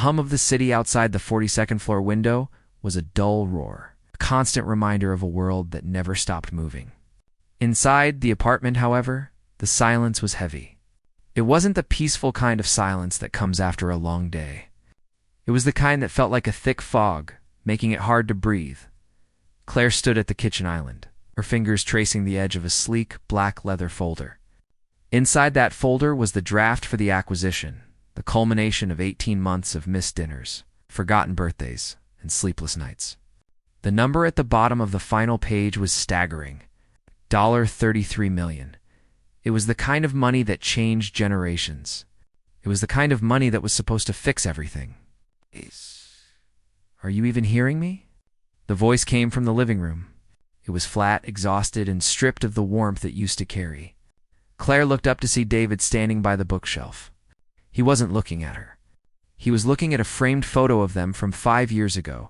hum of the city outside the 42nd floor window was a dull roar, a constant reminder of a world that never stopped moving. Inside the apartment, however, the silence was heavy. It wasn't the peaceful kind of silence that comes after a long day. It was the kind that felt like a thick fog, making it hard to breathe. Claire stood at the kitchen island, her fingers tracing the edge of a sleek, black leather folder. Inside that folder was the draft for the acquisition, the culmination of 18 months of missed dinners, forgotten birthdays, and sleepless nights. The number at the bottom of the final page was staggering. $33 million. It was the kind of money that changed generations. It was the kind of money that was supposed to fix everything. Are you even hearing me? The voice came from the living room. It was flat, exhausted, and stripped of the warmth it used to carry. Claire looked up to see David standing by the bookshelf. He wasn't looking at her. He was looking at a framed photo of them from 5 years ago,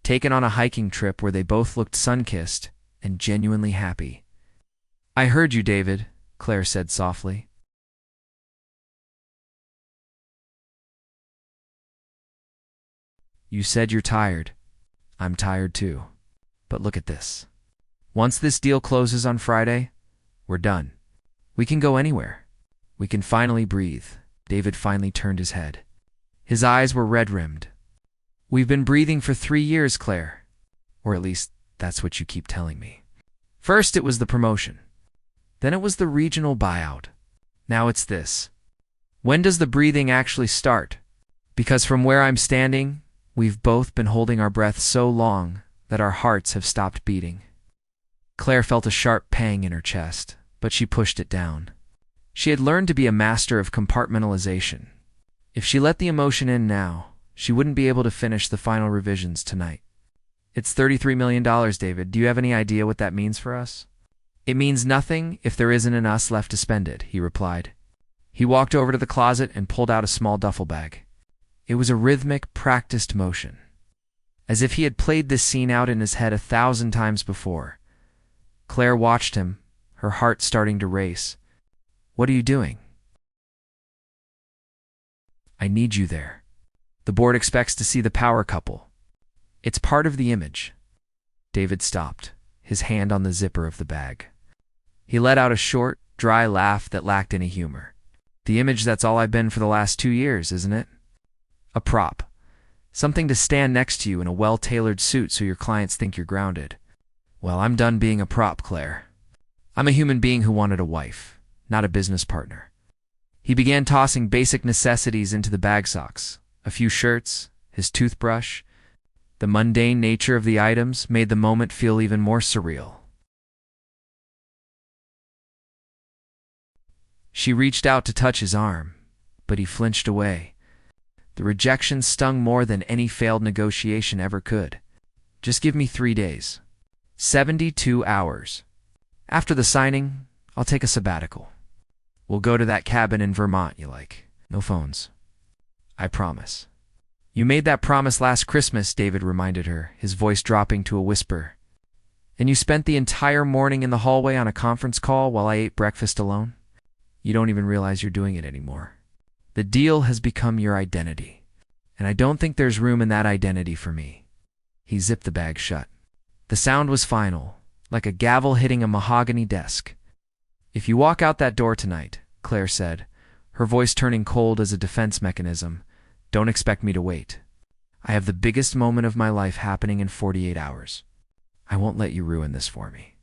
taken on a hiking trip where they both looked sun-kissed and genuinely happy. "I heard you, David," Claire said softly. "You said you're tired. I'm tired too. But look at this. Once this deal closes on Friday, we're done. We can go anywhere. We can finally breathe." David finally turned his head. His eyes were red-rimmed. "We've been breathing for 3 years, Claire. Or at least, that's what you keep telling me. First it was the promotion. Then it was the regional buyout. Now it's this. When does the breathing actually start? Because from where I'm standing, we've both been holding our breath so long that our hearts have stopped beating." Claire felt a sharp pang in her chest, but she pushed it down. She had learned to be a master of compartmentalization. If she let the emotion in now, she wouldn't be able to finish the final revisions tonight. "It's $33 million, David. Do you have any idea what that means for us?" "It means nothing if there isn't an us left to spend it," he replied. He walked over to the closet and pulled out a small duffel bag. It was a rhythmic, practiced motion, as if he had played this scene out in his head 1,000 times before. Claire watched him, her heart starting to race. "What are you doing?" "I need you there. The board expects to see the power couple. It's part of the image." David stopped, his hand on the zipper of the bag. He let out a short, dry laugh that lacked any humor. "The image that's all I've been for the last 2 years, isn't it? A prop. Something to stand next to you in a well-tailored suit so your clients think you're grounded. Well, I'm done being a prop, Claire. I'm a human being who wanted a wife, not a business partner." He began tossing basic necessities into the bag socks. A few shirts, his toothbrush. The mundane nature of the items made the moment feel even more surreal. She reached out to touch his arm, but he flinched away. The rejection stung more than any failed negotiation ever could. "Just give me 3 days. 72 hours. After the signing, I'll take a sabbatical. We'll go to that cabin in Vermont you like. No phones. I promise." "You made that promise last Christmas," David reminded her, his voice dropping to a whisper. "And you spent the entire morning in the hallway on a conference call while I ate breakfast alone? You don't even realize you're doing it anymore. The deal has become your identity, and I don't think there's room in that identity for me." He zipped the bag shut. The sound was final, like a gavel hitting a mahogany desk. "If you walk out that door tonight," Claire said, her voice turning cold as a defense mechanism, "don't expect me to wait. I have the biggest moment of my life happening in 48 hours. I won't let you ruin this for me."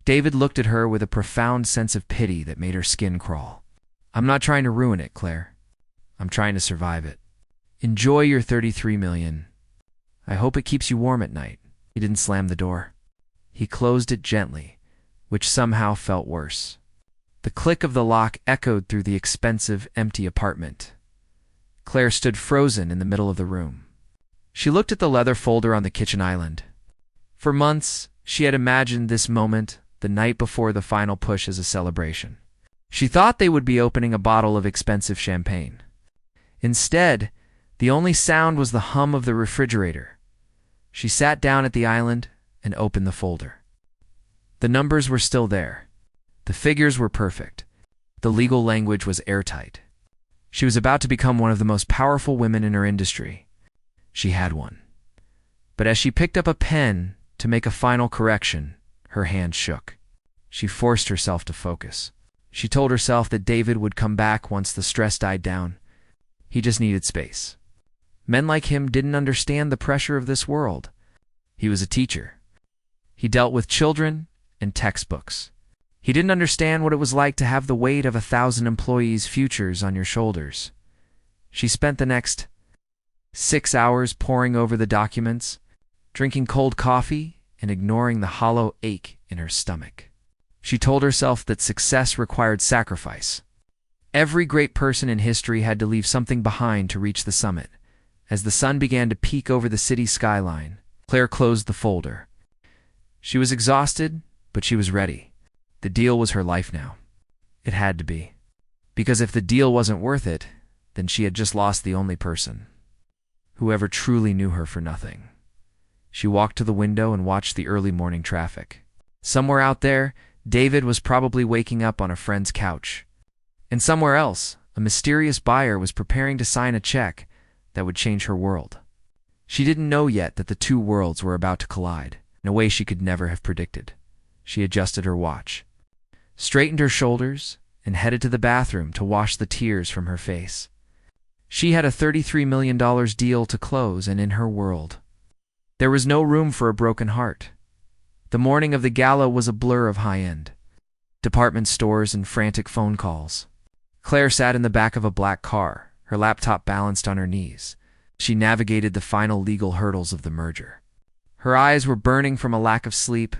David looked at her with a profound sense of pity that made her skin crawl. "I'm not trying to ruin it, Claire. I'm trying to survive it. Enjoy your $33 million. I hope it keeps you warm at night." He didn't slam the door. He closed it gently, which somehow felt worse. The click of the lock echoed through the expensive, empty apartment. Claire stood frozen in the middle of the room. She looked at the leather folder on the kitchen island. For months, she had imagined this moment the night before the final push as a celebration. She thought they would be opening a bottle of expensive champagne. Instead, the only sound was the hum of the refrigerator. She sat down at the island and opened the folder. The numbers were still there. The figures were perfect. The legal language was airtight. She was about to become one of the most powerful women in her industry. She had one. But as she picked up a pen to make a final correction, her hand shook. She forced herself to focus. She told herself that David would come back once the stress died down. He just needed space. Men like him didn't understand the pressure of this world. He was a teacher. He dealt with children and textbooks. He didn't understand what it was like to have the weight of 1,000 employees' futures on your shoulders. She spent the next 6 hours poring over the documents, drinking cold coffee, and ignoring the hollow ache in her stomach. She told herself that success required sacrifice. Every great person in history had to leave something behind to reach the summit. As the sun began to peek over the city skyline, Claire closed the folder. She was exhausted, but she was ready. The deal was her life now. It had to be. Because if the deal wasn't worth it, then she had just lost the only person who ever truly knew her for nothing. She walked to the window and watched the early morning traffic. Somewhere out there, David was probably waking up on a friend's couch. And somewhere else, a mysterious buyer was preparing to sign a check that would change her world. She didn't know yet that the two worlds were about to collide in a way she could never have predicted. She adjusted her watch, straightened her shoulders, and headed to the bathroom to wash the tears from her face. She had a $33 million deal to close, and in her world, there was no room for a broken heart. The morning of the gala was a blur of high-end department stores and frantic phone calls. Claire sat in the back of a black car, her laptop balanced on her knees. She navigated the final legal hurdles of the merger. Her eyes were burning from a lack of sleep,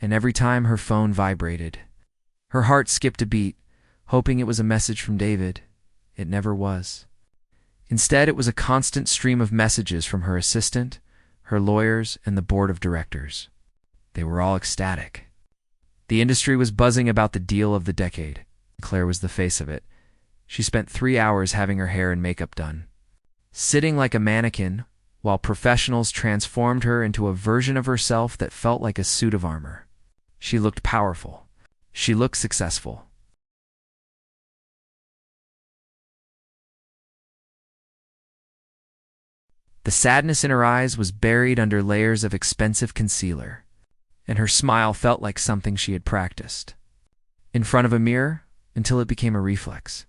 and every time her phone vibrated, her heart skipped a beat, hoping it was a message from David. It never was. Instead, it was a constant stream of messages from her assistant, her lawyers, and the board of directors. They were all ecstatic. The industry was buzzing about the deal of the decade. Claire was the face of it. She spent 3 hours having her hair and makeup done, sitting like a mannequin while professionals transformed her into a version of herself that felt like a suit of armor. She looked powerful. She looked successful. The sadness in her eyes was buried under layers of expensive concealer, and her smile felt like something she had practiced in front of a mirror until it became a reflex.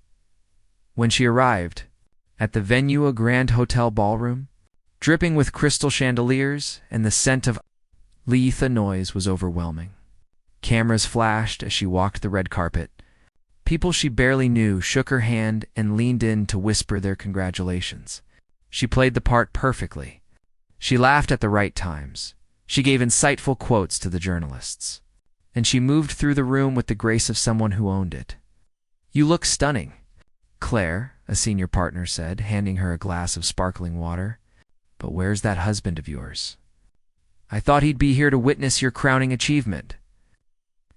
When she arrived at the Venue Grand Hotel ballroom, dripping with crystal chandeliers and the scent of Leitha noise was overwhelming. Cameras flashed as she walked the red carpet. People she barely knew shook her hand and leaned in to whisper their congratulations. She played the part perfectly. She laughed at the right times. She gave insightful quotes to the journalists. And she moved through the room with the grace of someone who owned it. "You look stunning," Claire, a senior partner, said, handing her a glass of sparkling water. "But where's that husband of yours? I thought he'd be here to witness your crowning achievement."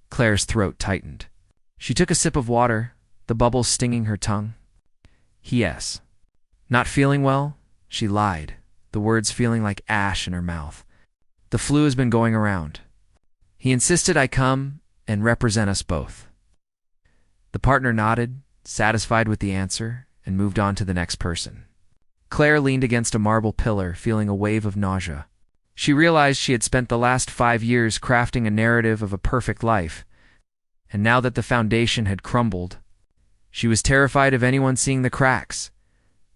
Claire's throat tightened. She took a sip of water, the bubbles stinging her tongue. "Yes. Not feeling well?" She lied, the words feeling like ash in her mouth. "The flu has been going around. He insisted I come and represent us both." The partner nodded, satisfied with the answer, and moved on to the next person. Claire leaned against a marble pillar, feeling a wave of nausea. She realized she had spent the last 5 years crafting a narrative of a perfect life, and now that the foundation had crumbled, she was terrified of anyone seeing the cracks.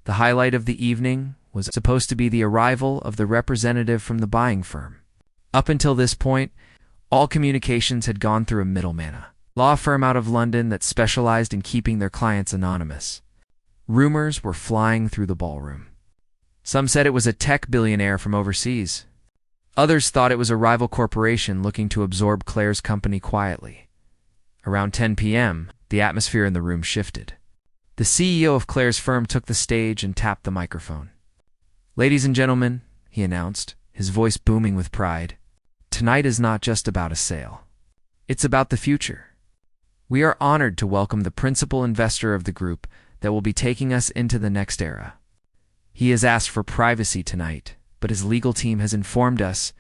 The highlight of the evening was supposed to be the arrival of the representative from the buying firm. Up until this point, all communications had gone through a middleman, a law firm out of London that specialized in keeping their clients anonymous. Rumors were flying through the ballroom. Some said it was a tech billionaire from overseas. Others thought it was a rival corporation looking to absorb Claire's company quietly. Around 10 p.m., the atmosphere in the room shifted. The CEO of Claire's firm took the stage and tapped the microphone. "Ladies and gentlemen," he announced, his voice booming with pride, "tonight is not just about a sale. It's about the future. We are honored to welcome the principal investor of the group that will be taking us into the next era. He has asked for privacy tonight, but his legal team has informed us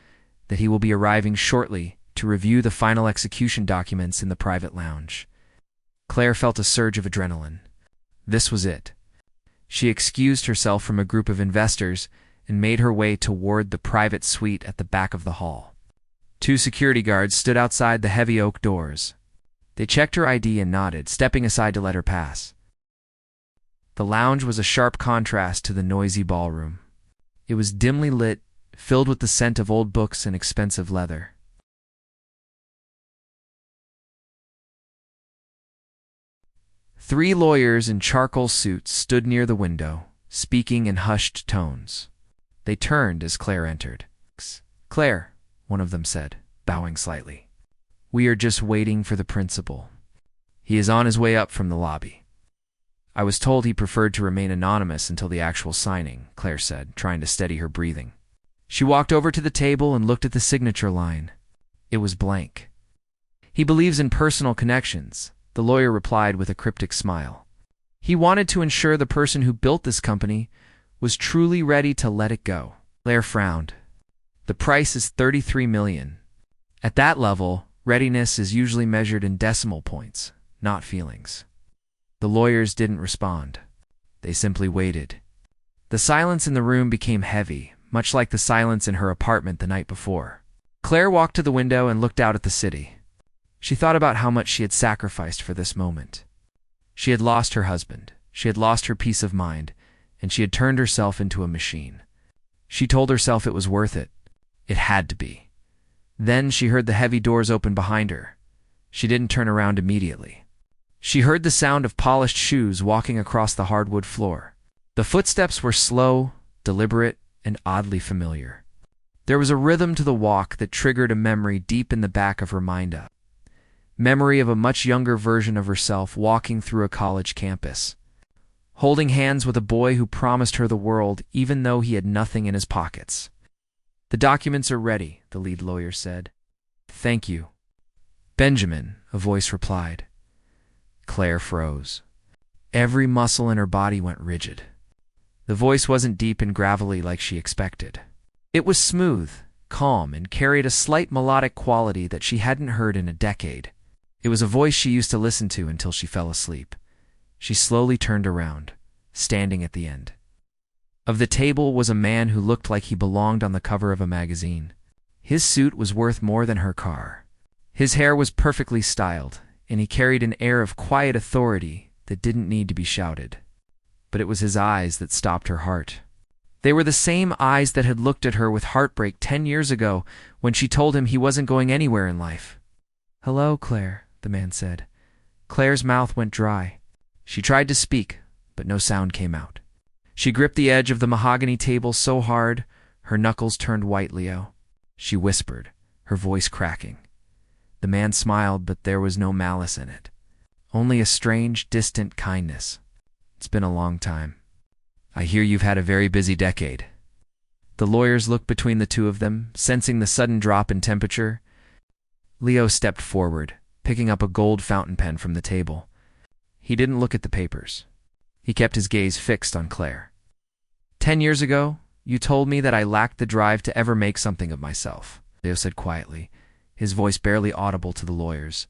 that he will be arriving shortly to review the final execution documents in the private lounge." Claire felt a surge of adrenaline. This was it. She excused herself from a group of investors and made her way toward the private suite at the back of the hall. Two security guards stood outside the heavy oak doors. They checked her ID and nodded, stepping aside to let her pass. The lounge was a sharp contrast to the noisy ballroom. It was dimly lit, filled with the scent of old books and expensive leather. Three lawyers in charcoal suits stood near the window, speaking in hushed tones. They turned as Claire entered. "Claire," one of them said, bowing slightly. "We are just waiting for the principal. He is on his way up from the lobby." "I was told he preferred to remain anonymous until the actual signing," Claire said, trying to steady her breathing. She walked over to the table and looked at the signature line. It was blank. "He believes in personal connections," the lawyer replied with a cryptic smile. "He wanted to ensure the person who built this company was truly ready to let it go." Claire frowned. "The price is $33 million. At that level, readiness is usually measured in decimal points, not feelings." The lawyers didn't respond. They simply waited. The silence in the room became heavy, much like the silence in her apartment the night before. Claire walked to the window and looked out at the city. She thought about how much she had sacrificed for this moment. She had lost her husband, she had lost her peace of mind, and she had turned herself into a machine. She told herself it was worth it. It had to be. Then she heard the heavy doors open behind her. She didn't turn around immediately. She heard the sound of polished shoes walking across the hardwood floor. The footsteps were slow, deliberate, and oddly familiar. There was a rhythm to the walk that triggered a memory deep in the back of her mind. Memory of a much younger version of herself walking through a college campus, holding hands with a boy who promised her the world even though he had nothing in his pockets. "The documents are ready," the lead lawyer said. "Thank you." "Benjamin," a voice replied. Claire froze. Every muscle in her body went rigid. The voice wasn't deep and gravelly like she expected. It was smooth, calm, and carried a slight melodic quality that she hadn't heard in a decade. It was a voice she used to listen to until she fell asleep. She slowly turned around, standing at the end. Of the table was a man who looked like he belonged on the cover of a magazine. His suit was worth more than her car. His hair was perfectly styled, and he carried an air of quiet authority that didn't need to be shouted. But it was his eyes that stopped her heart. They were the same eyes that had looked at her with heartbreak 10 years ago when she told him he wasn't going anywhere in life. "Hello, Claire," the man said. Claire's mouth went dry. She tried to speak, but no sound came out. She gripped the edge of the mahogany table so hard, her knuckles turned white. "Leo," she whispered, her voice cracking. The man smiled, but there was no malice in it. Only a strange, distant kindness. "It's been a long time. I hear you've had a very busy decade." The lawyers looked between the two of them, sensing the sudden drop in temperature. Leo stepped forward, picking up a gold fountain pen from the table. He didn't look at the papers. He kept his gaze fixed on Claire. 10 years ago, you told me that I lacked the drive to ever make something of myself," Leo said quietly, his voice barely audible to the lawyers.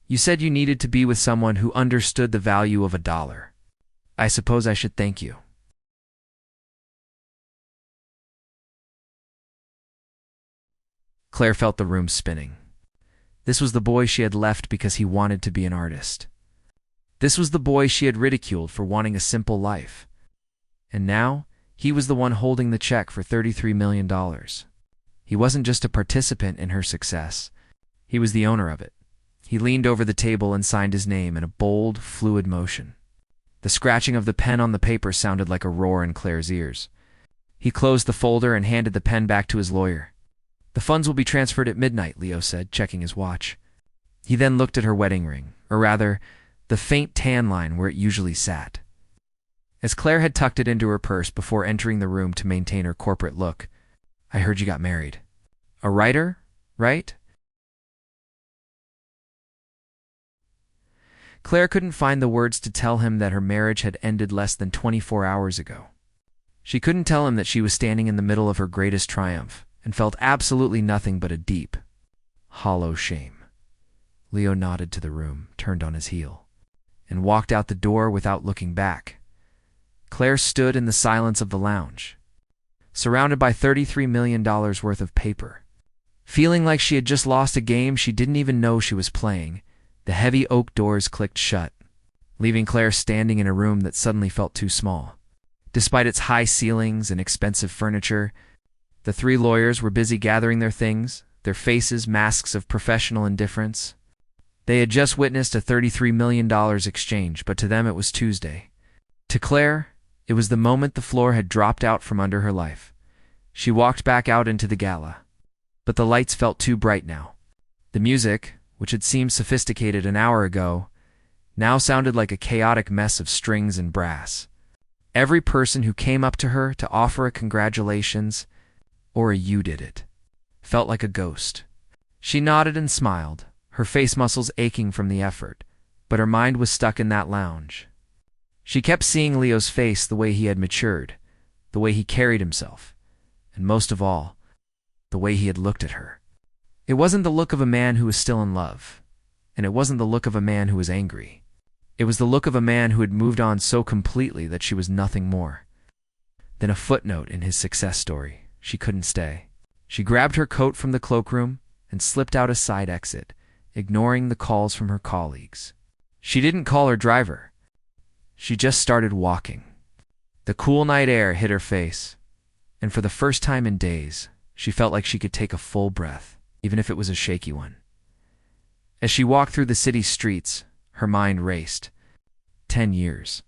"You said you needed to be with someone who understood the value of $1. I suppose I should thank you." Claire felt the room spinning. This was the boy she had left because he wanted to be an artist. This was the boy she had ridiculed for wanting a simple life. And now, he was the one holding the check for $33 million. He wasn't just a participant in her success. He was the owner of it. He leaned over the table and signed his name in a bold, fluid motion. The scratching of the pen on the paper sounded like a roar in Claire's ears. He closed the folder and handed the pen back to his lawyer. "The funds will be transferred at midnight," Leo said, checking his watch. He then looked at her wedding ring, or rather, the faint tan line where it usually sat. As Claire had tucked it into her purse before entering the room to maintain her corporate look, "I heard you got married. A writer, right?" Claire couldn't find the words to tell him that her marriage had ended less than 24 hours ago. She couldn't tell him that she was standing in the middle of her greatest triumph and felt absolutely nothing but a deep, hollow shame. Leo nodded to the room, turned on his heel, and walked out the door without looking back. Claire stood in the silence of the lounge, surrounded by $33 million worth of paper. Feeling like she had just lost a game she didn't even know she was playing, the heavy oak doors clicked shut, leaving Claire standing in a room that suddenly felt too small. Despite its high ceilings and expensive furniture, the three lawyers were busy gathering their things, their faces masks of professional indifference. They had just witnessed a $33 million exchange, but to them it was Tuesday. To Claire, it was the moment the floor had dropped out from under her life. She walked back out into the gala, but the lights felt too bright now. The music, which had seemed sophisticated an hour ago, now sounded like a chaotic mess of strings and brass. Every person who came up to her to offer a congratulations or a "you did it" felt like a ghost. She nodded and smiled, her face muscles aching from the effort, but her mind was stuck in that lounge. She kept seeing Leo's face, the way he had matured, the way he carried himself, and most of all, the way he had looked at her. It wasn't the look of a man who was still in love, and it wasn't the look of a man who was angry. It was the look of a man who had moved on so completely that she was nothing more than a footnote in his success story. She couldn't stay. She grabbed her coat from the cloakroom and slipped out a side exit, ignoring the calls from her colleagues. She didn't call her driver. She just started walking. The cool night air hit her face, and for the first time in days, she felt like she could take a full breath, even if it was a shaky one. As she walked through the city streets, her mind raced. 10 years.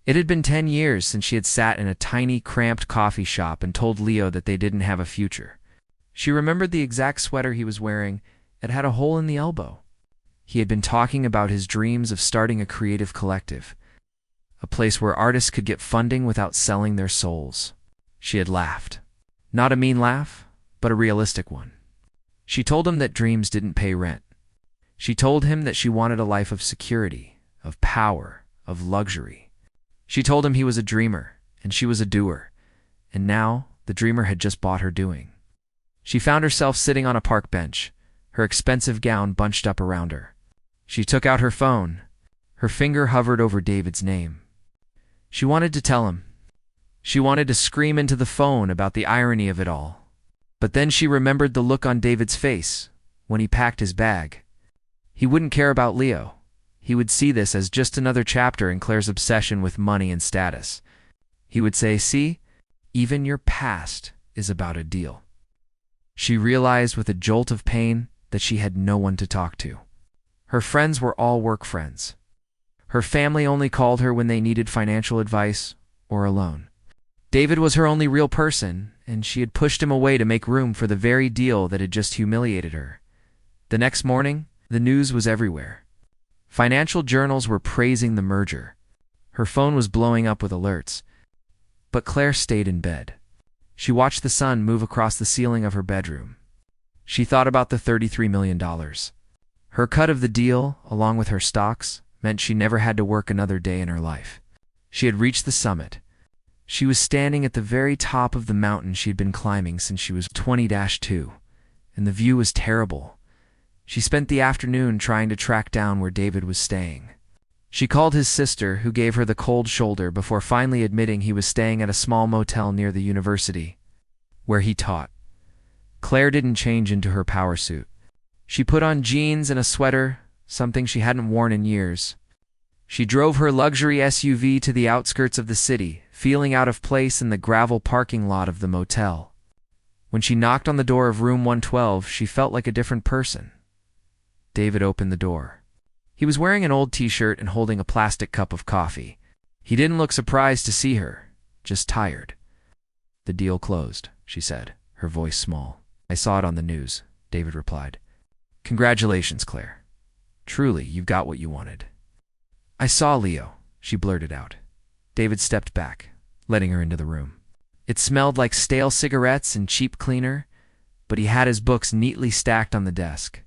It had been 10 years since she had sat in a tiny, cramped coffee shop and told Leo that they didn't have a future. She remembered the exact sweater he was wearing. It had a hole in the elbow. He had been talking about his dreams of starting a creative collective, a place where artists could get funding without selling their souls. She had laughed. Not a mean laugh, but a realistic one. She told him that dreams didn't pay rent. She told him that she wanted a life of security, of power, of luxury. She told him he was a dreamer, and she was a doer, and now the dreamer had just bought her doing. She found herself sitting on a park bench, her expensive gown bunched up around her. She took out her phone. Her finger hovered over David's name. She wanted to tell him. She wanted to scream into the phone about the irony of it all. But then she remembered the look on David's face when he packed his bag. He wouldn't care about Leo. He would see this as just another chapter in Claire's obsession with money and status. He would say, "See, even your past is about a deal." She realized with a jolt of pain that she had no one to talk to. Her friends were all work friends. Her family only called her when they needed financial advice or a loan. David was her only real person, and she had pushed him away to make room for the very deal that had just humiliated her. The next morning, the news was everywhere. Financial journals were praising the merger. Her phone was blowing up with alerts. But Claire stayed in bed. She watched the sun move across the ceiling of her bedroom. She thought about the $33 million. Her cut of the deal, along with her stocks, meant she never had to work another day in her life. She had reached the summit. She was standing at the very top of the mountain she had been climbing since she was 20-2, and the view was terrible. She spent the afternoon trying to track down where David was staying. She called his sister, who gave her the cold shoulder before finally admitting he was staying at a small motel near the university, where he taught. Claire didn't change into her power suit. She put on jeans and a sweater, something she hadn't worn in years. She drove her luxury SUV to the outskirts of the city, feeling out of place in the gravel parking lot of the motel. When she knocked on the door of room 112, she felt like a different person. David opened the door. He was wearing an old t-shirt and holding a plastic cup of coffee. He didn't look surprised to see her, just tired. "The deal closed," she said, her voice small. "I saw it on the news," David replied. "Congratulations, Claire. Truly, you've got what you wanted." "I saw Leo," she blurted out. David stepped back, letting her into the room. It smelled like stale cigarettes and cheap cleaner, but he had his books neatly stacked on the desk.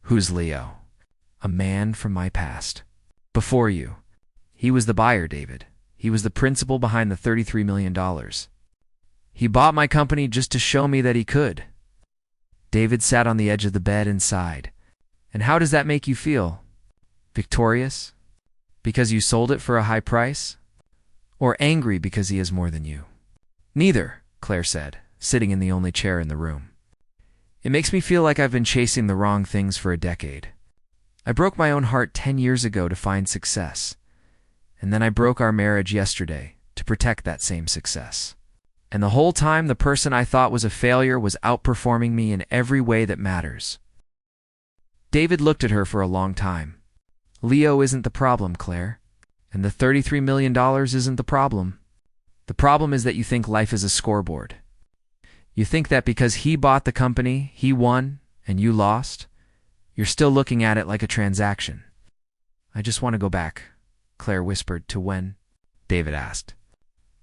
"Who's Leo?" "A man from my past. Before you. He was the buyer, David. He was the principal behind the $33 million. He bought my company just to show me that he could." David sat on the edge of the bed and sighed. "And how does that make you feel? Victorious? Because you sold it for a high price? Or angry because he has more than you? Neither, Claire said, sitting in the only chair in the room. It makes me feel like I've been chasing the wrong things for a decade. I broke my own heart 10 years ago to find success. And then I broke our marriage yesterday to protect that same success. And the whole time the person I thought was a failure was outperforming me in every way that matters. David looked at her for a long time. Leo isn't the problem, Claire. And the $33 million isn't the problem. The problem is that you think life is a scoreboard. You think that because he bought the company, he won, and you lost, you're still looking at it like a transaction. I just want to go back, Claire whispered. To when? David asked.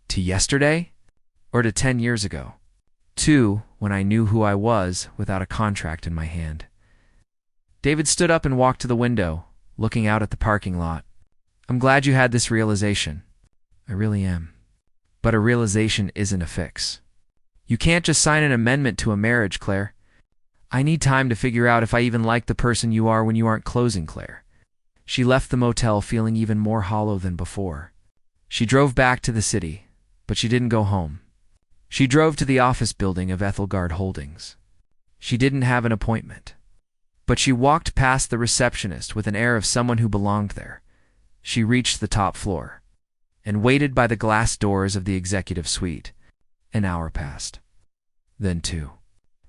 To yesterday? Or to 10 years ago? To when I knew who I was without a contract in my hand. David stood up and walked to the window, looking out at the parking lot. I'm glad you had this realization. I really am. But a realization isn't a fix. You can't just sign an amendment to a marriage, Claire. I need time to figure out if I even like the person you are when you aren't closing, Claire. She left the motel feeling even more hollow than before. She drove back to the city, but she didn't go home. She drove to the office building of Ethelgard Holdings. She didn't have an appointment. But she walked past the receptionist with an air of someone who belonged there. She reached the top floor and waited by the glass doors of the executive suite. An hour passed. Then 2.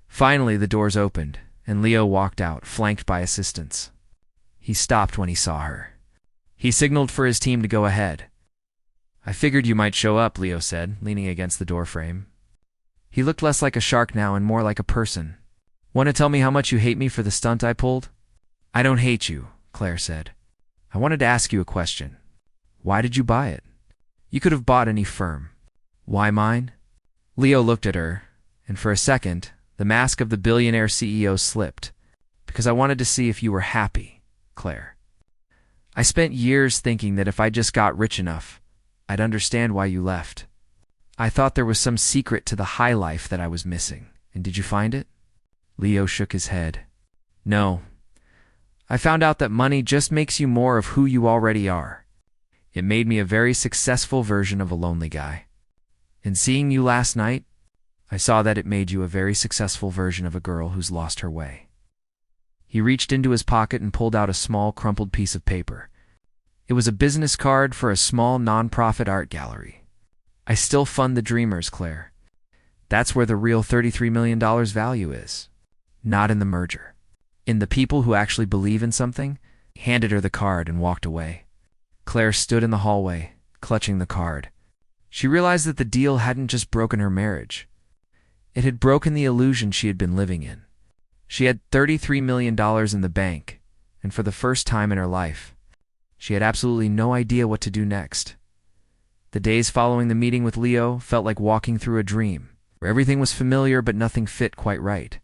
Finally, the doors opened, and Leo walked out, flanked by assistants. He stopped when he saw her. He signaled for his team to go ahead. I figured you might show up, Leo said, leaning against the doorframe. He looked less like a shark now and more like a person. Want to tell me how much you hate me for the stunt I pulled? I don't hate you, Claire said. I wanted to ask you a question. Why did you buy it? You could have bought any firm. Why mine? Leo looked at her, and for a second, the mask of the billionaire CEO slipped. Because I wanted to see if you were happy, Claire. I spent years thinking that if I just got rich enough, I'd understand why you left. I thought there was some secret to the high life that I was missing. And did you find it? Leo shook his head. No. I found out that money just makes you more of who you already are. It made me a very successful version of a lonely guy. In seeing you last night, I saw that it made you a very successful version of a girl who's lost her way. He reached into his pocket and pulled out a small, crumpled piece of paper. It was a business card for a small, non-profit art gallery. I still fund the dreamers, Claire. That's where the real $33 million value is. Not in the merger. In the people who actually believe in something. He handed her the card and walked away. Claire stood in the hallway, clutching the card. She realized that the deal hadn't just broken her marriage. It had broken the illusion she had been living in. She had $33 million in the bank, and for the first time in her life, she had absolutely no idea what to do next. The days following the meeting with Leo felt like walking through a dream, where everything was familiar but nothing fit quite right.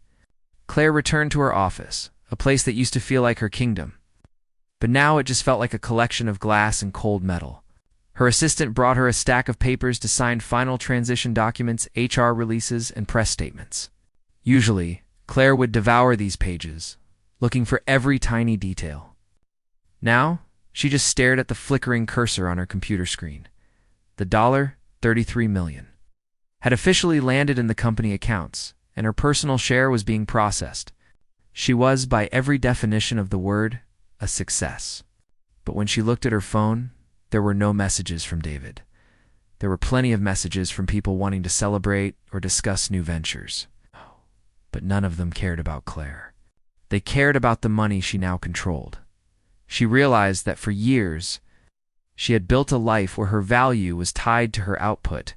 Claire returned to her office, a place that used to feel like her kingdom. But now it just felt like a collection of glass and cold metal. Her assistant brought her a stack of papers to sign final transition documents, HR releases, and press statements. Usually, Claire would devour these pages, looking for every tiny detail. Now, she just stared at the flickering cursor on her computer screen. The $33 million had officially landed in the company accounts, and her personal share was being processed. She was, by every definition of the word, a success. But when she looked at her phone, there were no messages from David. There were plenty of messages from people wanting to celebrate or discuss new ventures. But none of them cared about Claire. They cared about the money she now controlled. She realized that for years, she had built a life where her value was tied to her output.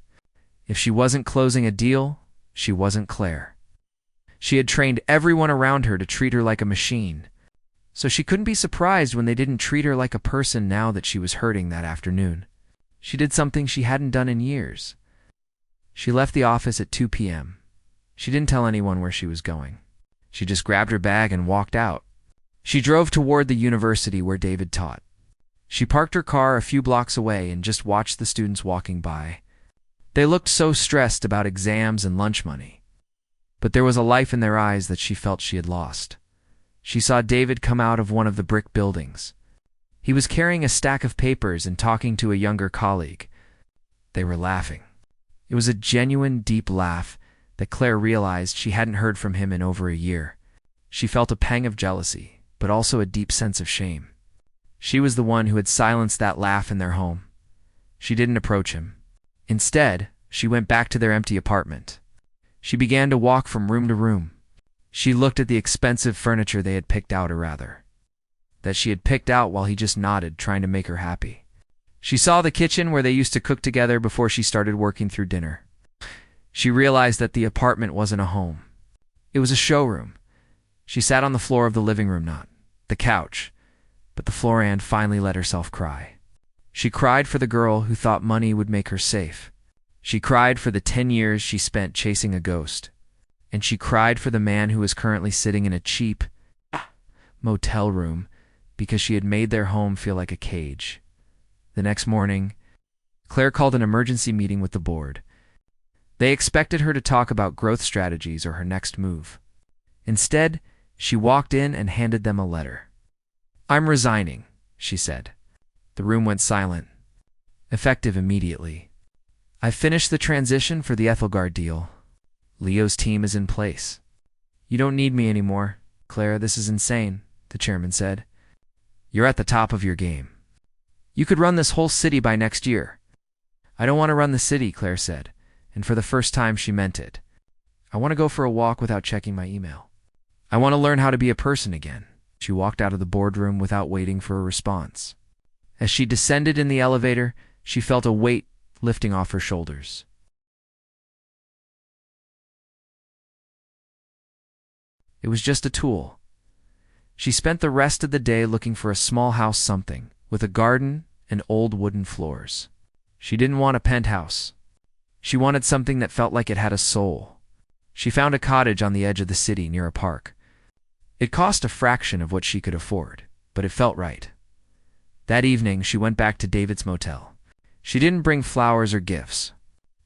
If she wasn't closing a deal, she wasn't Claire. She had trained everyone around her to treat her like a machine, so she couldn't be surprised when they didn't treat her like a person now that she was hurting that afternoon. She did something she hadn't done in years. She left the office at 2 p.m. She didn't tell anyone where she was going. She just grabbed her bag and walked out. She drove toward the university where David taught. She parked her car a few blocks away and just watched the students walking by. They looked so stressed about exams and lunch money. But there was a life in their eyes that she felt she had lost. She saw David come out of one of the brick buildings. He was carrying a stack of papers and talking to a younger colleague. They were laughing. It was a genuine, deep laugh that Claire realized she hadn't heard from him in over a year. She felt a pang of jealousy, but also a deep sense of shame. She was the one who had silenced that laugh in their home. She didn't approach him. Instead, she went back to their empty apartment. She began to walk from room to room. She looked at the expensive furniture they had picked out, or rather, that she had picked out while he just nodded, trying to make her happy. She saw the kitchen where they used to cook together before she started working through dinner. She realized that the apartment wasn't a home. It was a showroom. She sat on the floor of the living room, not the couch, but the floor, and finally let herself cry. She cried for the girl who thought money would make her safe. She cried for the 10 years she spent chasing a ghost. And she cried for the man who was currently sitting in a cheap motel room because she had made their home feel like a cage. The next morning, Claire called an emergency meeting with the board. They expected her to talk about growth strategies or her next move. Instead, she walked in and handed them a letter. "I'm resigning," she said. The room went silent, effective immediately. "I've finished the transition for the Ethelgard deal. Leo's team is in place." "You don't need me anymore, Claire. This is insane," the chairman said. "You're at the top of your game. You could run this whole city by next year." "I don't want to run the city," Claire said, and for the first time she meant it. "I want to go for a walk without checking my email. I want to learn how to be a person again." She walked out of the boardroom without waiting for a response. As she descended in the elevator, she felt a weight lifting off her shoulders. It was just a tool. She spent the rest of the day looking for a small house, something with a garden and old wooden floors. She didn't want a penthouse. She wanted something that felt like it had a soul. She found a cottage on the edge of the city near a park. It cost a fraction of what she could afford, but it felt right. That evening, she went back to David's motel. She didn't bring flowers or gifts.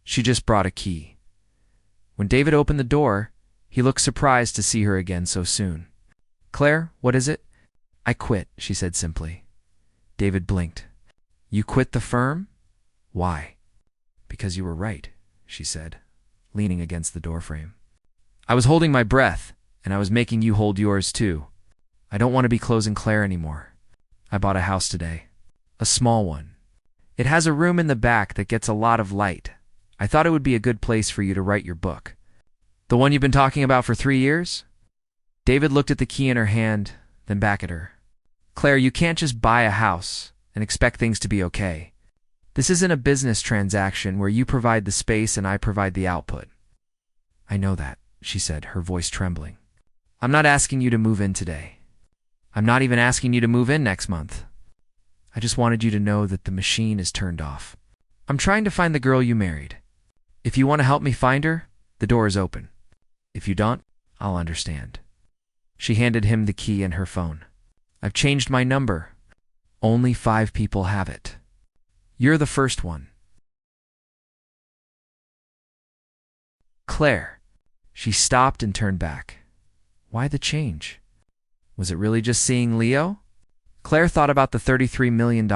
She just brought a key. When David opened the door, he looked surprised to see her again so soon. "Claire, what is it?" "I quit," she said simply. David blinked. "You quit the firm? Why?" "Because you were right," she said, leaning against the doorframe. "I was holding my breath, and I was making you hold yours too. I don't want to be closing Claire anymore. I bought a house today. A small one. It has a room in the back that gets a lot of light. I thought it would be a good place for you to write your book." "The one you've been talking about for 3 years?" David looked at the key in her hand, then back at her. "Claire, you can't just buy a house and expect things to be okay. This isn't a business transaction where you provide the space and I provide the output." "I know that," she said, her voice trembling. "I'm not asking you to move in today. I'm not even asking you to move in next month. I just wanted you to know that the machine is turned off. I'm trying to find the girl you married. If you want to help me find her, the door is open. If you don't, I'll understand." She handed him the key and her phone. "I've changed my number. Only 5 people have it. You're the first one." "Claire." She stopped and turned back. Why the change? Was it really just seeing Leo? Claire thought about the $33 million.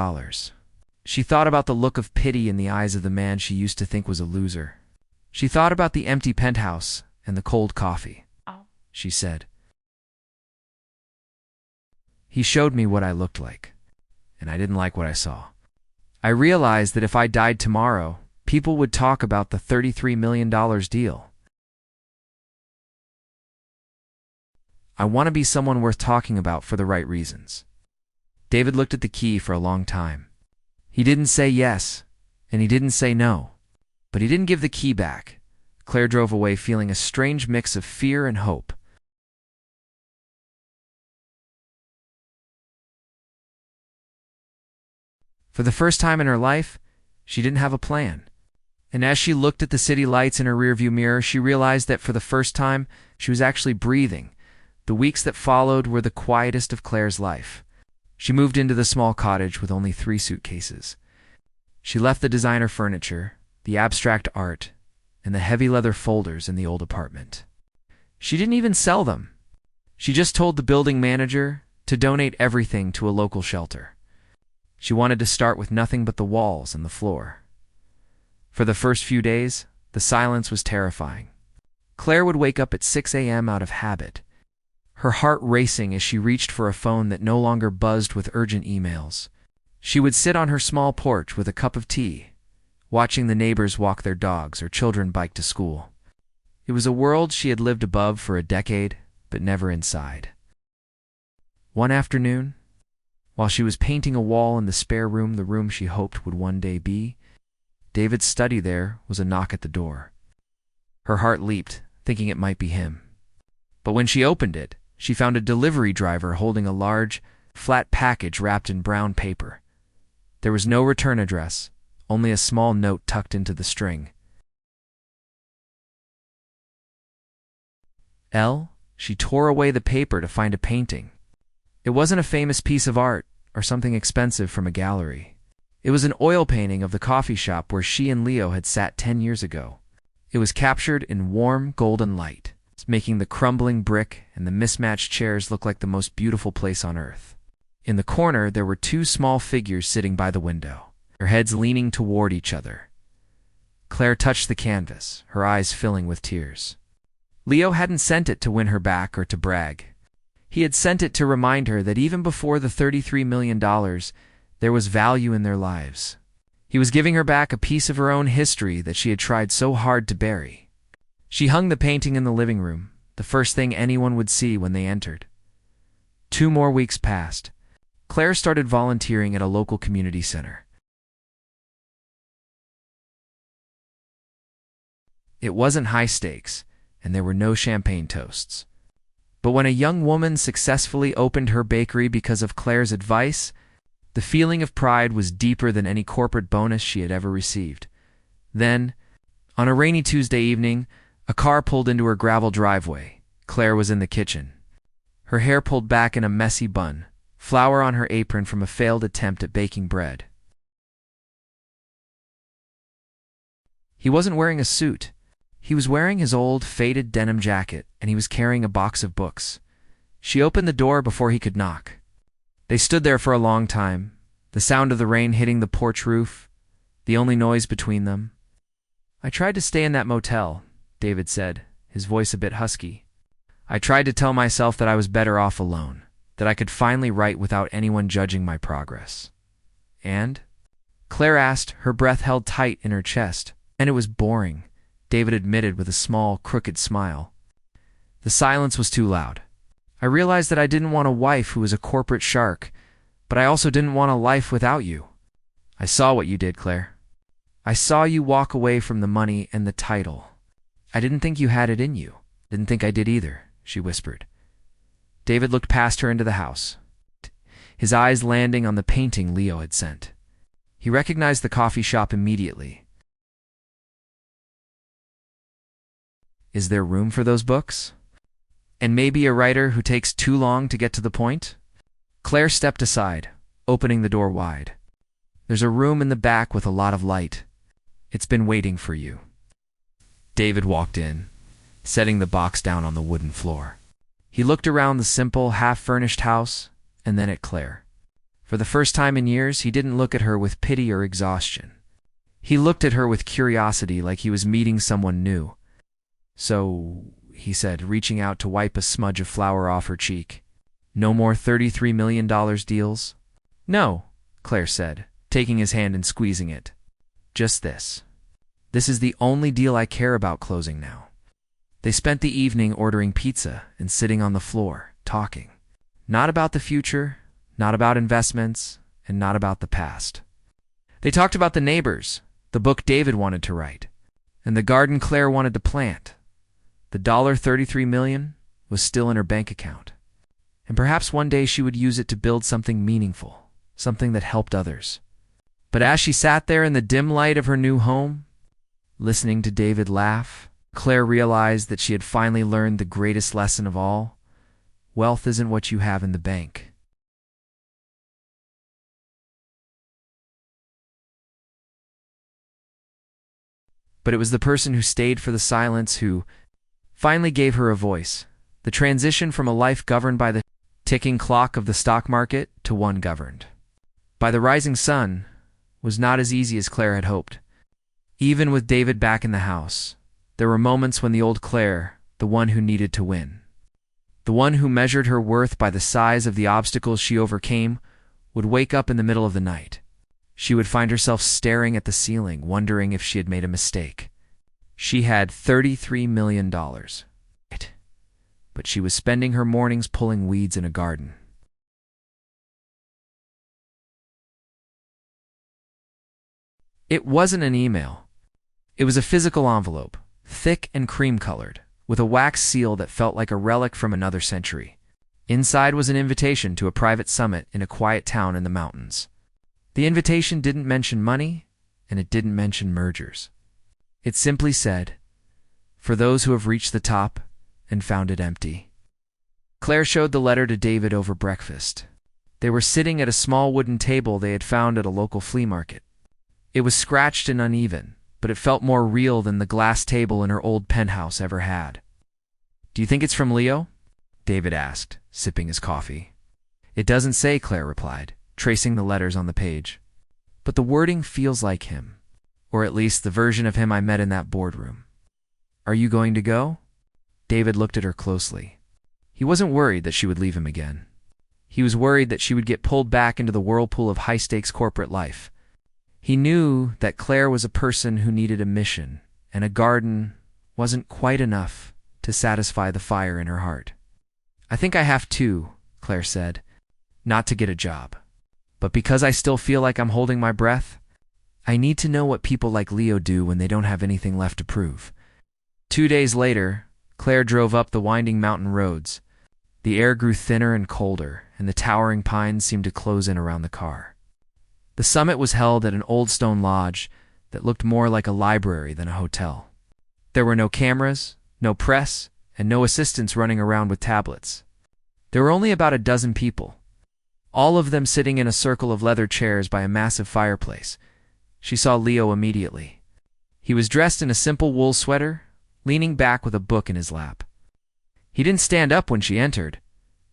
She thought about the look of pity in the eyes of the man she used to think was a loser. She thought about the empty penthouse and the cold coffee. She said, "He showed me what I looked like, and I didn't like what I saw. I realized that if I died tomorrow, people would talk about the $33 million deal. I want to be someone worth talking about for the right reasons." David looked at the key for a long time. He didn't say yes, and he didn't say no, but he didn't give the key back. Claire drove away feeling a strange mix of fear and hope. For the first time in her life, she didn't have a plan. And as she looked at the city lights in her rearview mirror, she realized that for the first time, she was actually breathing. The weeks that followed were the quietest of Claire's life. She moved into the small cottage with only 3 suitcases. She left the designer furniture, the abstract art, and the heavy leather folders in the old apartment. She didn't even sell them. She just told the building manager to donate everything to a local shelter. She wanted to start with nothing but the walls and the floor. For the first few days, the silence was terrifying. Claire would wake up at 6 a.m. out of habit, her heart racing as she reached for a phone that no longer buzzed with urgent emails. She would sit on her small porch with a cup of tea, watching the neighbors walk their dogs or children bike to school. It was a world she had lived above for a decade, but never inside. One afternoon, while she was painting a wall in the spare room, the room she hoped would one day be, David's study, there was a knock at the door. Her heart leaped, thinking it might be him. But when she opened it, she found a delivery driver holding a large, flat package wrapped in brown paper. There was no return address, only a small note tucked into the string. She tore away the paper to find a painting. It wasn't a famous piece of art or something expensive from a gallery. It was an oil painting of the coffee shop where she and Leo had sat 10 years ago. It was captured in warm, golden light, making the crumbling brick and the mismatched chairs look like the most beautiful place on earth. In the corner, there were two small figures sitting by the window, their heads leaning toward each other. Claire touched the canvas, her eyes filling with tears. Leo hadn't sent it to win her back or to brag. He had sent it to remind her that even before the $33 million, there was value in their lives. He was giving her back a piece of her own history that she had tried so hard to bury. She hung the painting in the living room, the first thing anyone would see when they entered. 2 more weeks passed. Claire started volunteering at a local community center. It wasn't high stakes, and there were no champagne toasts. But when a young woman successfully opened her bakery because of Claire's advice, the feeling of pride was deeper than any corporate bonus she had ever received. Then, on a rainy Tuesday evening, a car pulled into her gravel driveway. Claire was in the kitchen, her hair pulled back in a messy bun, flour on her apron from a failed attempt at baking bread. He wasn't wearing a suit. He was wearing his old, faded denim jacket, and he was carrying a box of books. She opened the door before he could knock. They stood there for a long time, the sound of the rain hitting the porch roof, the only noise between them. "I tried to stay in that motel," David said, his voice a bit husky. "I tried to tell myself that I was better off alone, that I could finally write without anyone judging my progress." "And?" Claire asked, her breath held tight in her chest. "And it was boring," David admitted with a small, crooked smile. The silence was too loud. "I realized that I didn't want a wife who was a corporate shark, but I also didn't want a life without you. I saw what you did, Claire. I saw you walk away from the money and the title. I didn't think you had it in you. Didn't think I did either," she whispered. David looked past her into the house, his eyes landing on the painting Leo had sent. He recognized the coffee shop immediately. "Is there room for those books? And maybe a writer who takes too long to get to the point?" Claire stepped aside, opening the door wide. "There's a room in the back with a lot of light. It's been waiting for you." David walked in, setting the box down on the wooden floor. He looked around the simple, half-furnished house, and then at Claire. For the first time in years, he didn't look at her with pity or exhaustion. He looked at her with curiosity, like he was meeting someone new. "So," he said, reaching out to wipe a smudge of flour off her cheek, "no more $33 million deals?" "No," Claire said, taking his hand and squeezing it. "Just this. This is the only deal I care about closing now." They spent the evening ordering pizza and sitting on the floor, talking. Not about the future, not about investments, and not about the past. They talked about the neighbors, the book David wanted to write, and the garden Claire wanted to plant. The $33 million was still in her bank account, and perhaps one day she would use it to build something meaningful, something that helped others. But as she sat there in the dim light of her new home, listening to David laugh, Claire realized that she had finally learned the greatest lesson of all. Wealth isn't what you have in the bank. But it was the person who stayed for the silence who finally gave her a voice. The transition from a life governed by the ticking clock of the stock market to one governed by the rising sun was not as easy as Claire had hoped. Even with David back in the house, there were moments when the old Claire, the one who needed to win, the one who measured her worth by the size of the obstacles she overcame, would wake up in the middle of the night. She would find herself staring at the ceiling, wondering if she had made a mistake. She had $33 million, but she was spending her mornings pulling weeds in a garden. It wasn't an email. It was a physical envelope, thick and cream-colored, with a wax seal that felt like a relic from another century. Inside was an invitation to a private summit in a quiet town in the mountains. The invitation didn't mention money, and it didn't mention mergers. It simply said, "For those who have reached the top and found it empty." Claire showed the letter to David over breakfast. They were sitting at a small wooden table they had found at a local flea market. It was scratched and uneven, but it felt more real than the glass table in her old penthouse ever had. "Do you think it's from Leo?" David asked, sipping his coffee. "It doesn't say," Claire replied, tracing the letters on the page. "But the wording feels like him, or at least the version of him I met in that boardroom. Are you going to go?" David looked at her closely. He wasn't worried that she would leave him again. He was worried that she would get pulled back into the whirlpool of high-stakes corporate life. He knew that Claire was a person who needed a mission, and a garden wasn't quite enough to satisfy the fire in her heart. "I think I have to," Claire said, "not to get a job. But because I still feel like I'm holding my breath, I need to know what people like Leo do when they don't have anything left to prove." 2 days later, Claire drove up the winding mountain roads. The air grew thinner and colder, and the towering pines seemed to close in around the car. The summit was held at an old stone lodge that looked more like a library than a hotel. There were no cameras, no press, and no assistants running around with tablets. There were only about a dozen people, all of them sitting in a circle of leather chairs by a massive fireplace. She saw Leo immediately. He was dressed in a simple wool sweater, leaning back with a book in his lap. He didn't stand up when she entered,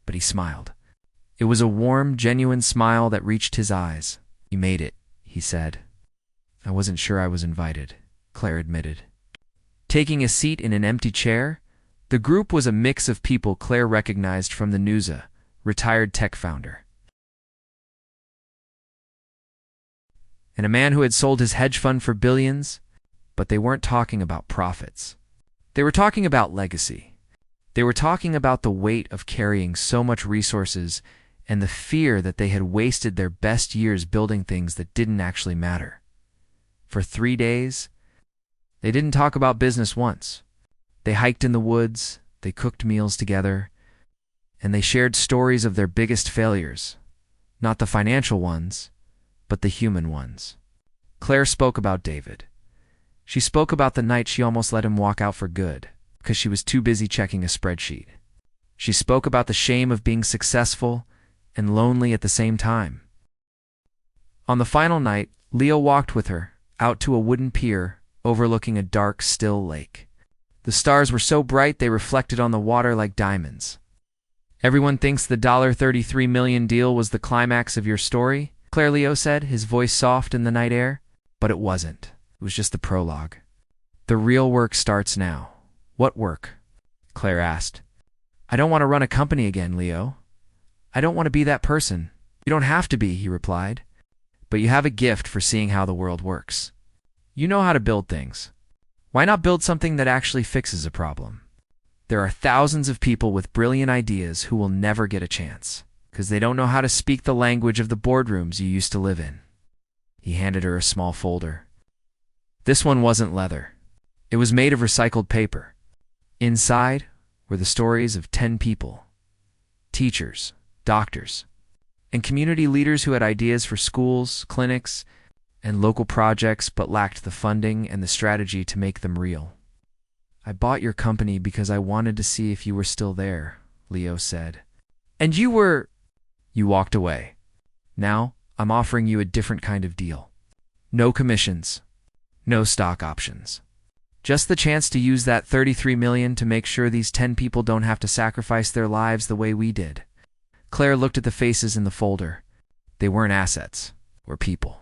but he smiled. It was a warm, genuine smile that reached his eyes. "You made it," he said. "I wasn't sure I was invited," Claire admitted. Taking a seat in an empty chair, the group was a mix of people Claire recognized from the news, a retired tech founder, and a man who had sold his hedge fund for billions, but they weren't talking about profits. They were talking about legacy. They were talking about the weight of carrying so much resources and the fear that they had wasted their best years building things that didn't actually matter. For 3 days, they didn't talk about business once. They hiked in the woods, they cooked meals together, and they shared stories of their biggest failures, not the financial ones, but the human ones. Claire spoke about David. She spoke about the night she almost let him walk out for good because she was too busy checking a spreadsheet. She spoke about the shame of being successful and lonely at the same time. On the final night, Leo walked with her out to a wooden pier overlooking a dark, still lake. The stars were so bright they reflected on the water like diamonds. "Everyone thinks the $33 million deal was the climax of your story," Claire, Leo said, his voice soft in the night air. "But it wasn't. It was just the prologue. The real work starts now." "What work?" Claire asked. "I don't want to run a company again, Leo. I don't want to be that person." "You don't have to be," he replied. "But you have a gift for seeing how the world works. You know how to build things. Why not build something that actually fixes a problem? There are thousands of people with brilliant ideas who will never get a chance because they don't know how to speak the language of the boardrooms you used to live in." He handed her a small folder. This one wasn't leather. It was made of recycled paper. Inside were the stories of 10 people, teachers, doctors, and community leaders who had ideas for schools, clinics, and local projects but lacked the funding and the strategy to make them real. "I bought your company because I wanted to see if you were still there," Leo said. "And you were—" "You walked away. Now I'm offering you a different kind of deal. No commissions, no stock options. Just the chance to use that $33 million to make sure these 10 people don't have to sacrifice their lives the way we did." Claire looked at the faces in the folder. They weren't assets, or people.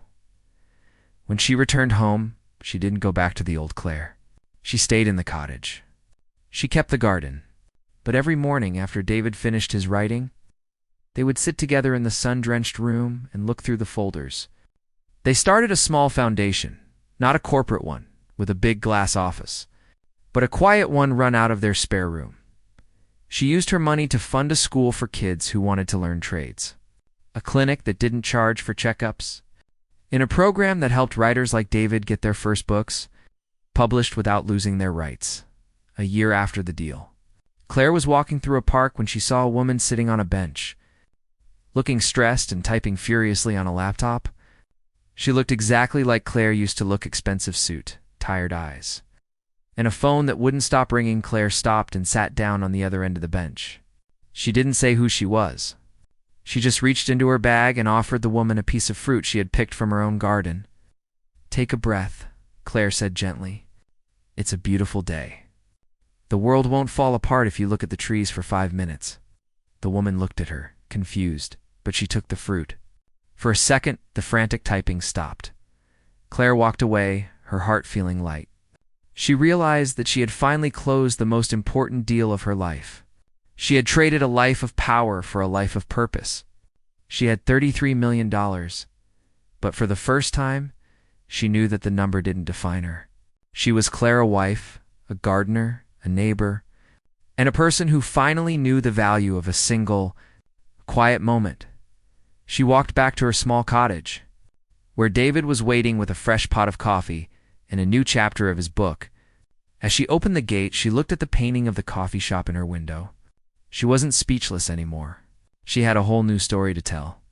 When she returned home, she didn't go back to the old Claire. She stayed in the cottage. She kept the garden. But every morning after David finished his writing, they would sit together in the sun-drenched room and look through the folders. They started a small foundation, not a corporate one, with a big glass office, but a quiet one run out of their spare room. She used her money to fund a school for kids who wanted to learn trades, a clinic that didn't charge for checkups, in a program that helped writers like David get their first books, published without losing their rights. A year after the deal, Claire was walking through a park when she saw a woman sitting on a bench, looking stressed and typing furiously on a laptop. She looked exactly like Claire used to look: expensive suit, tired eyes, and a phone that wouldn't stop ringing. Claire stopped and sat down on the other end of the bench. She didn't say who she was. She just reached into her bag and offered the woman a piece of fruit she had picked from her own garden. "Take a breath," Claire said gently. "It's a beautiful day. The world won't fall apart if you look at the trees for 5 minutes." The woman looked at her, confused, but she took the fruit. For a second, the frantic typing stopped. Claire walked away, her heart feeling light. She realized that she had finally closed the most important deal of her life. She had traded a life of power for a life of purpose. She had $33 million, but for the first time, she knew that the number didn't define her. She was Claire, a wife, a gardener, a neighbor, and a person who finally knew the value of a single, quiet moment. She walked back to her small cottage, where David was waiting with a fresh pot of coffee and a new chapter of his book. As she opened the gate, she looked at the painting of the coffee shop in her window. She wasn't speechless anymore. She had a whole new story to tell.